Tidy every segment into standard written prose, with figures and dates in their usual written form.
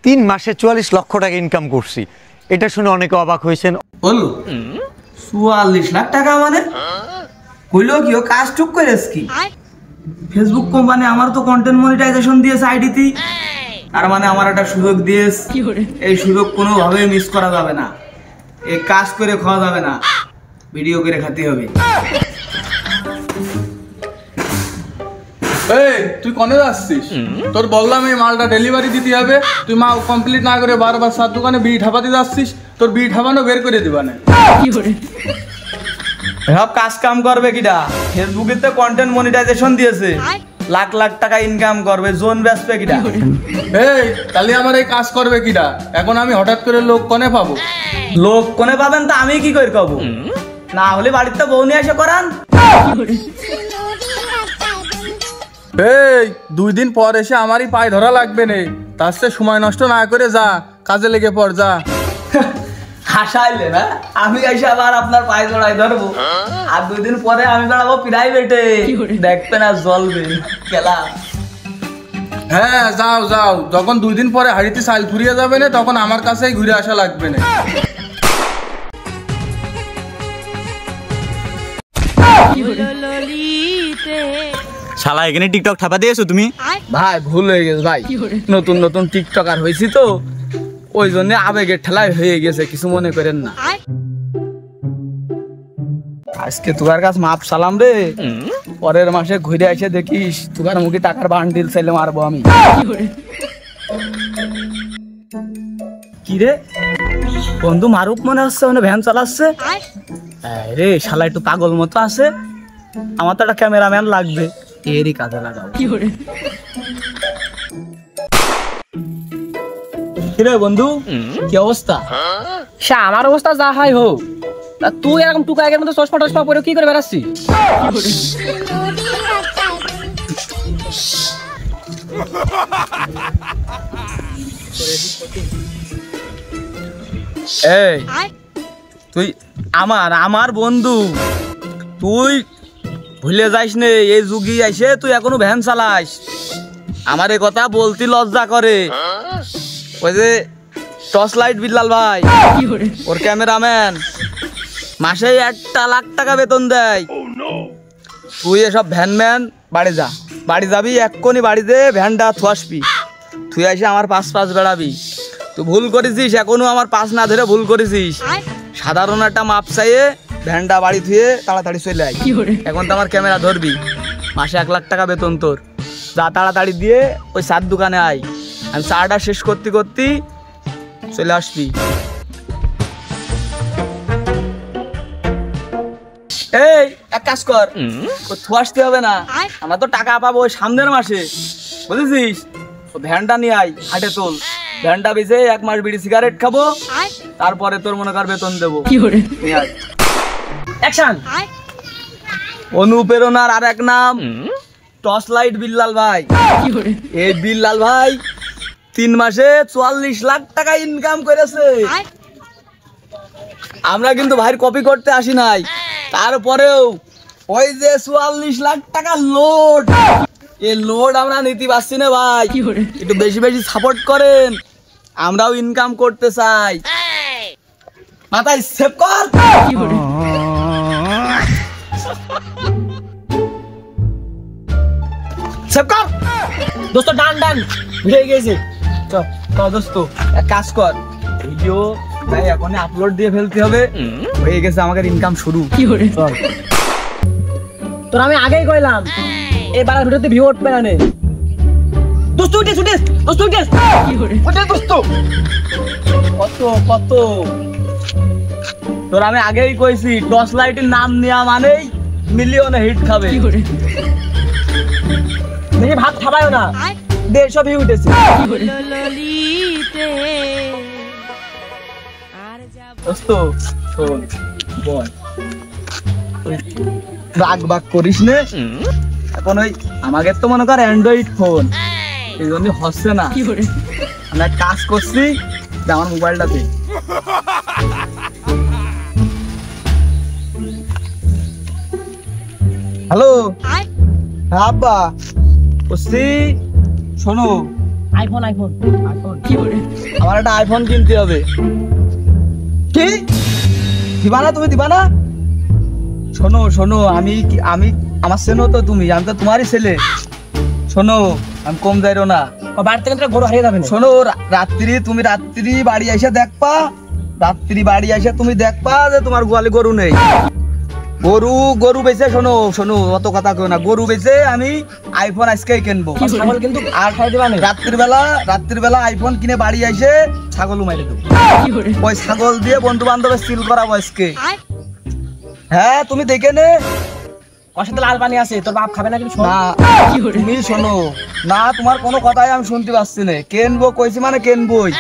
3 মাসে 44 লক্ষ টাকা ইনকাম করছি। এটা শুনে অনেকে অবাক হয়েছেন। বলো 44 লাখ টাকা মানে কইলো কি ও কাজ টুক করেছ কি? ফেসবুক কোম্পানি আমার তো কন্টেন্ট মনিটাইজেশন দিয়েছে আইডিতে, আর মানে আমার একটা সুযোগ দিয়েছে, এই সুযোগ কোনোভাবে মিস করা যাবে না। এই কাজ করে খাওয়া যাবে না, ভিডিও করে খেতে হবে। এই তুই কোনে যাচ্ছিস? তোর বললাম এই মালটা ডেলিভারি দিতে হবে, তুই মাল কমপ্লিট না করে বারবার সাত দোকানে বিড়ি ঠাপাতে যাচ্ছিস। তোর বিড়ি ঠাপানো বের করে দিবা না। সব কাজ কাম করবে কিডা? ফেসবুকে তো কন্টেন্ট মনিটাইজেশন দিয়েছে, লাখ লাখ টাকা ইনকাম করবে, জোন বেচবে কিডা? এই তাহলে আমার এই কাজ করবে কিডা? এখন আমি হঠাৎ করে লোক কোনে পাবো? লোক কোনে পাবেন তা আমি কি করে কব? না হলে বাড়িতে বউ নিয়ে এসে করান। এই 2 দিন পর এসে আমারই পায়ে ধরা লাগবে নে, তার চেয়ে সময় নষ্ট না করে যা, কাজে লেগে পড় যা। হাসাইলে না, আমি এসে আবার আপনার পায়ে জড়াই ধরবো, আর 2 দিন পরে আমি দাঁড়াবো প্রাইভেটে, দেখবে না জ্বলবে খেলা। হ্যাঁ যাও যাও, যখন 2 দিন পরে হাড়িতে চাল ফুরিয়ে যাবে না তখন আমার কাছেই ঘুরে আসা লাগবে না। শালা এখানে টিকটক ঠাপা দিয়েছো তুমি? ভাই ভুল হয়ে গেছে ভাই, নতুন নতুন টিকটকার হয়েছি তো ওই জন্য আবেগের ঠেলায় হয়ে গেছে, কিছু মনে করেন না। আজকে তোর কাছে মাপ সালাম রে, পরের মাসে ঘুরে এসে দেখিস তোর মুখে টাকার বান্ডিল চাইলে মারবো আমি। কি রে বন্ধু, মারুপ মনে হচ্ছে, মানে ভ্যান চালাচ্ছে রে। শালা একটু পাগল মতো আছে, আমার তো একটা ক্যামেরাম্যান লাগবে, এরই কাজে লাগাবো। কিরে বন্ধু, কি অবস্থা? আমার অবস্থা যা হয় হোক, তুই এরকম টুকা আগের মতো চশমা টশমা পরে কি করে বেড়াচ্ছিস? এই তুই আমার বন্ধু, তুই ভুলে যাইস নে এই যুগি আইসে তুই এখনো ভ্যান চালাস। আমার এ কথা বলতে লজ্জা করে। ওই যে টর্চ লাইট বিল্লাল ভাই, ওর ক্যামেরাম্যান মাসে 1 লাখ টাকা বেতন দেয়। তুই এসব ভ্যানম্যান বাড়ি যা, বাড়ি যাবি এক্ষুনি, বাড়িতে ভ্যানটা থুয়াসবি, তুই এসে আমার পাশ বেড়াবি। তুই ভুল করেছিস, এখনো আমার পাশ না ধরে ভুল করেছিস। সাধারণ একটা মাপ চাইয়ে ভ্যানটা বাড়ি ধুয়ে তাড়াতাড়ি চলে আয়। এখন তো আমার ক্যামেরা ধরবি, মাসে 1 লাখ টাকা বেতন তোর। যা তাড়াতাড়ি দিয়ে ওই চার দোকানে আয়, আমি চাটা শেষ করতে করতে চলে আসবি। এই এক কাজ কর, আসতে হবে না, আমরা তো টাকা পাবো ওই সামনের মাসে, বুঝেছিস? ভ্যানটা নিয়ে আয়, হাটে তোল, ভ্যানটা বেচে 1 মাস বিড়ি সিগারেট খাবো, তারপরে তোর মনে কর বেতন দেবো। অনুপ্রেরণার আর এক নাম টর্চ লাইট বিল্লাল ভাই। এই বিল্লাল ভাই 3 মাসে 44 লাখ টাকা ইনকাম করেছে। আমরা কিন্তু ভাইয়ের কপি করতে আসি নাই, তারপরেও ওই যে 44 লাখ টাকা লোড, এই লোড আমরা নিতে পারছি না ভাই, একটু বেশি বেশি সাপোর্ট করেন, আমরাও ইনকাম করতে চাই। মাথায় সেভ কর। সেভ কর দোস্ত, ডান ডান ভুলে গেছে। চল দোস্ত এক কাজ কর, ভিডিও ভাই এখন আপলোড দিয়ে ফেলতে হবে, হয়ে গেছে আমাদের ইনকাম শুরু। চল তোর আমি আগেই কইলাম এই বাড়ার ভিডিওতে ভিউ উঠবে না নে। দোস্ত উঠে উঠে দোস্ত উঠে ওটা দোস্ত কত কত তোর আমি আগেই কইছি, টর্চ লাইটের নাম নেওয়া মানেই মিলিয়নে হিট খাবে। দেখি ভাত খাবায়ও না, 150 ভিউ উঠেছে। দোস্ত শোন বল, রাগ বাগ করিস নে, এখন ওই আমাকে তো মনে কর অ্যান্ড্রয়েড ফোন, এই জন্য হচ্ছে না। আমরা কাজ করছি, আমার মোবাইলটাতে হ্যালো আব্বা, শোনো আইফোন আইফোন আইফোন কি করে আমার একটা আইফোন কিনতে হবে। কি দিবা না? তুমি দিবা না? শোনো শোনো, আমি আমার ছেলে তো তুমি, আমি তো তোমারই ছেলে। শোনো, আমি কম যাইরো না। বাড়ি থেকে তো গরু হারিয়ে যাবে না। শোনো, তুমি রাত্রি বাড়ি এসে দেখবা, তুমি দেখবা যে তোমার গোয়ালে গরু নেই। গরু বেচে, শোনো অত কথা কেউ না, গরু বেচে আমি আইফোন আজকেই কিনবো। ছাগল কিন্তু আর খাই দিবা না। রাত্রিবেলা আইফোন কিনে বাড়ি এসে ছাগলও মারি দেবো। ওই ছাগল দিয়ে বন্ধু বান্ধবের সিল করাবো আজকে। হ্যাঁ, তুমি দেখে নে। কষাতে লাল পানি আছে, তোর বাপ খাবে না কিন্তু। না, তুমি শোনো না, তোমার কোনো কথাই আমি শুনতে পাচ্ছি না। কেনবো কইছি মানে কেনবই।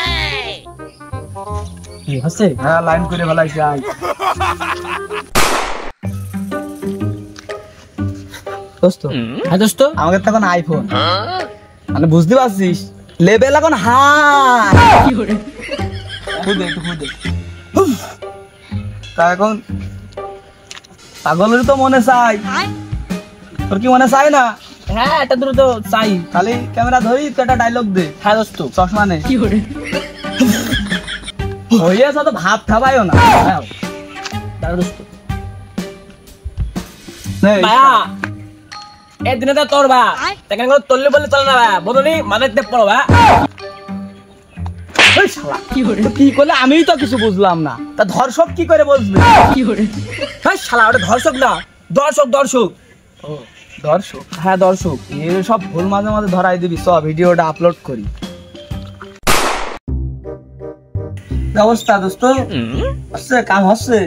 কি হচ্ছে? হ্যাঁ, লাইন করে ফেলাইছি। দোস্ত, হ্যাঁ দোস্ত, আমাকে তো এখন আইফোন, মানে বুঝতে পারছিস, লেভেল এখন হাই। খুদে তা এখন পাগলের তো মনে চাই, তোর কি মনে চাই না? হ্যাঁ এটা দূরে তো চাই। খালি ক্যামেরা ধরি তো একটা ডায়লগ দে। হ্যাঁ দোস্ত, চশমা নে। হইয়াছ তো ভাত খাবাইও না। হ্যাঁ দাঁড়া দোস্ত। নে, ভাইয়া এই দিনে তো তোর বা তেখানে কোনো তল্লি বললে চলে না ভাইয়া, বলনি মানে দেখ পড়ো ভাইয়া। ওই শালা, তো কি করলে আমি তো কিছু বুঝলাম না। তা ধর্ষক কি করে বুঝবি? হ্যাঁ শালা, ওটা ধর্ষক না, দর্শক। দর্শক? হ্যাঁ দর্শক। এর সব ভুল মাঝে মাঝে ধরাই দিবি। সব ভিডিওটা আপলোড করি। অবস্থা দোস্ত, হচ্ছে কাম হচ্ছে?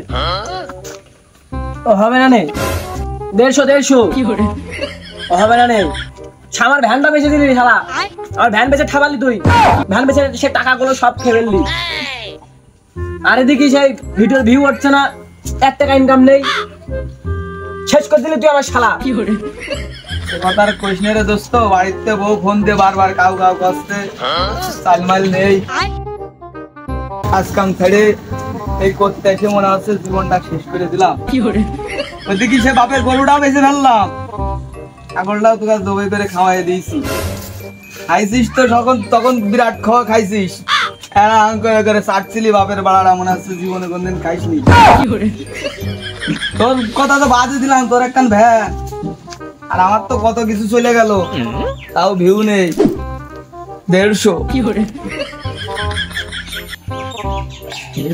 ও হবে না নে 150 ও হবে না নে। আমার ভ্যানটা বেঁচে দিলি শালা, আমার ভ্যান বেঁচে ঠাবালি তুই, ভ্যান বেঁচে সে টাকাগুলো সব খেয়ে ফেললি। আর এদিকে সেই ভিডিওর ভিউ হচ্ছে না, 1 টাকা ইনকাম নেই, শেষ করে দিলি তুই আমার শালা। কথার কইস রে দোস্ত, বাড়িতে বউ ফোন দিয়ে বারবার কাউ করছে, চালমাল নেই। কাজ কাম ছেড়ে এই করতে এসে মনে হচ্ছে জীবনটা শেষ করে দিলাম। ওইদিকে সে বাপের গরুটাও বেঁচে ফেললাম, ছাগলটাও তোকে দবাই করে খাওয়াই দিয়েছি। খাইছিস তো তখন বিরাট খাওয়া খাইছিস। করে চাটছিলি বাপের বাড়াটা, মনে হচ্ছে জীবনে কোনদিন খাইসনি। তোর কথা তো বাজে দিলাম, তোর একখান ভ্যান, আর আমার তো কত কিছু চলে গেল, তাও ভিউ নেই। 150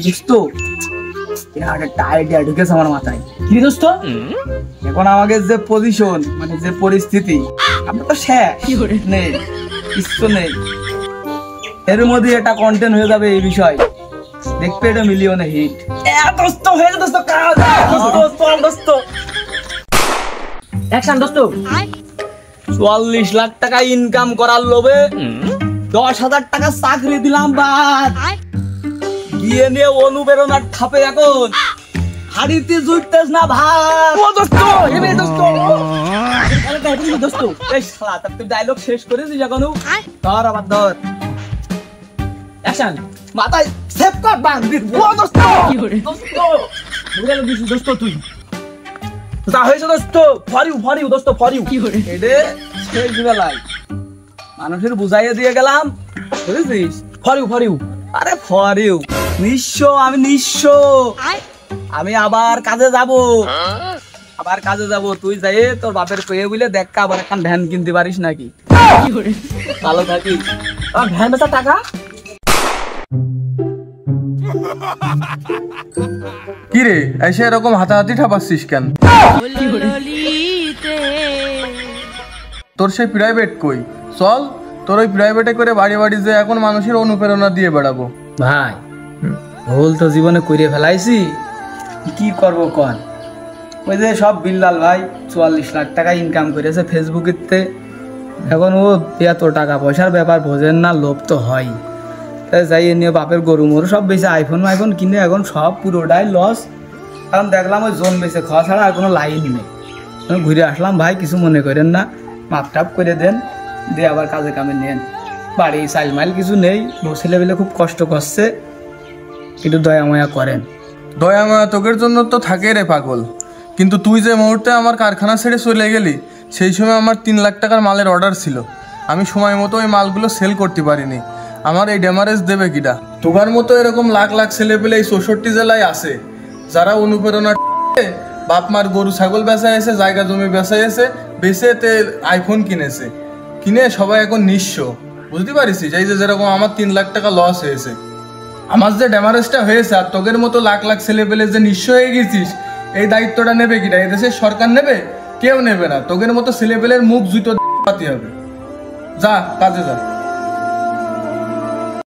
দোস্ত, একটা আইডিয়া ঢুকেছে আমার মাথায়। কি দোস্ত? এখন আমাকে যে পজিশন, মানে যে পরিস্থিতি, আমরা তো শেষ নেই, কিছু নেই। এর মধ্যে এটা কন্টেন্ট হয়ে যাবে এই বিষয়, দেখবে এটা মিলিয়নে হিট। দোস্ত হয়ে যা দোস্ত, কাজ দোস্ত। অ্যাকশন দোস্ত। 44 লাখ টাকা ইনকাম করার লোভে 10,000 টাকা চাকরি দিলাম বাদ, গিয়ে নিয়ে অনুপ্রেরণার খাপে এখন হাড়িতে জুটতেছ না ভাত। ও দোস্ত, এবে দোস্ত। দোস্ত এই শালা, তুই ডায়লগ শেষ করেছিস এখনো? ধর আবার ধর। অ্যাকশন। মাথায় সেভ কর বাং। ও দোস্ত, দোস্ত বুঝে গেছিস দোস্ত তুই। যা হয়েছে দোস্ত, ফরিউ দোস্ত, ফরিউ। এডে শেষ বেলায় মানুষের বুঝাইয়ে দিয়ে গেলাম, বুঝেছিস? ফরিউ। আরে ফরিউ নিঃস্ব, আমি নিঃস্ব। আমি আবার কাজে যাব, তুই যাই তোর বাপের কয়ে বলে দেখ আবার একটা ভ্যান কিনতে পারিস নাকি। ভালো থাকিস। ভ্যান বেচা টাকা কি রে, এসে এরকম হাতাহাতি ঠাপাচ্ছিস কেন? তোর সেই প্রাইভেট কই? চল তোর ওই প্রাইভেটে করে বাড়ি যে এখন মানুষের অনুপ্রেরণা দিয়ে বেড়াবো। ভাই, ভুল তো জীবনে করে ফেলাইছি, কি করবো কন? ওই যে সব বিল্লাল ভাই 44 লাখ টাকা ইনকাম করেছে ফেসবুকেতে, এখন ও এত টাকা পয়সার ব্যাপার বোঝেন না, লোভ তো হয়। তাই যাই নিয়ে বাপের গরু মরু সব বেশি আইফোন কিনে এখন সব পুরোটাই লস। কারণ দেখলাম ওই জোন বেশি খাওয়া ছাড়া আর কোনো লাইন নেই। ঘুরে আসলাম ভাই, কিছু মনে করেন না, মাপটাপ করে দেন, দিয়ে আবার কাজে কামে নেন। বাড়ি চাইলমাইল কিছু নেই, ছেলেবেলে খুব কষ্ট করছে, একটু দয়া ময়া করেন। দয়া মায়া তোকের জন্য তো থাকে রে পাগল, কিন্তু তুই যে মুহূর্তে আমার কারখানা ছেড়ে চলে গেলি, সেই সময় আমার 3 লাখ টাকার মালের অর্ডার ছিল। আমি সময় মতো ওই মালগুলো সেল করতে পারিনি, আমার এই ড্যামারেজ দেবে কিটা? তোকার মতো এরকম লাখ লাখ ছেলে পেলে এই 64 জেলায় আছে, যারা অনুপ্রেরণা বাপ মার গরু ছাগল বেচা এসে, জায়গা জমি বেচা এসে, বেচেতে আইফোন কিনেছে, কিনে সবাই এখন নিঃস্ব। বুঝতে পারিস? এই যে যেরকম আমার 3 লাখ টাকা লস হয়েছে, আমার যে ড্যামারেজটা হয়েছে, আর তোকের মতো লাখ লাখ ছেলে পেলে যে নিঃস্ব হয়ে গেছিস, এই দায়িত্বটা নেবে কিটা? এদেশের সরকার নেবে? কেউ নেবে না। তোকের মতো ছেলে পেলের মুখ জুতো পাতি হবে। যা কাজে যা।